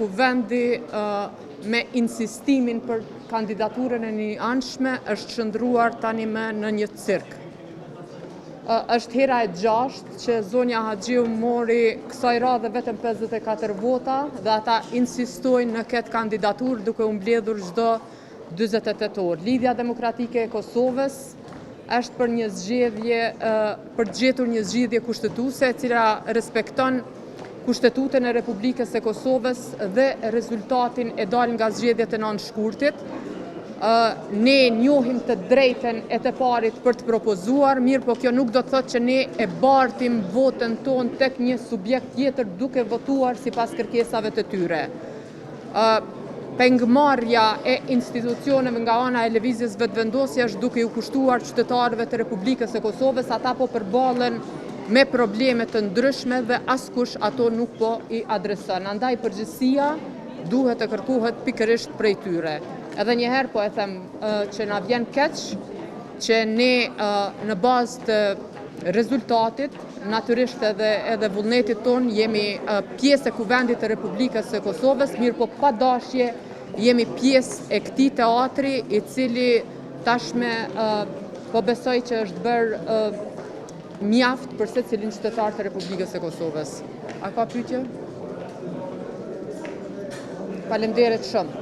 kuvendi me insistimin për kandidaturën e një anshme është qëndruar tani me në një cirk. Është hera e 6 që zonja Haxhiu mori kësaj radhe vetëm 54 vota dhe ata insistojnë në këtë kandidaturë duke u mbledhur çdo 48 orë. Lidhja Demokratike e Kosovës është për një zgjedhje për gjetur një zgjidhje kushtetuese e cila respekton Kushtetutën e Republikës e Kosovës dhe rezultatin e dalë nga zgjedhjet e 9 shkurtit. Ne njohim të drejten e të parit për të propozuar, mirë po kjo nuk do të thotë që ne e bartim votën tonë tek një subjekt tjetër duke votuar sipas kërkesave të tyre. Pengmarrja e institucioneve nga ana e lëvizjes vetëvendosje është duke u kushtuar qytetarëve të Republikës e Kosovës, ata po përballen me probleme të ndryshme dhe askush ato nuk po i adreson. Andaj përgjegjësia duhet të kërkohet pikërisht prej tyre. Edhe njëherë po e them që na vjen keq që ne në bazë të rezultatit, natyrisht edhe vullnetit ton, jemi pjesë e kuvendit të Republikës së Kosovës, mirë po pa dashje jemi pjesë e këtij teatri i cili tashme po besoj që është bërë mjaft për secilin qytetar të Republikës së Kosovës. A ka pyetje? Faleminderit shumë.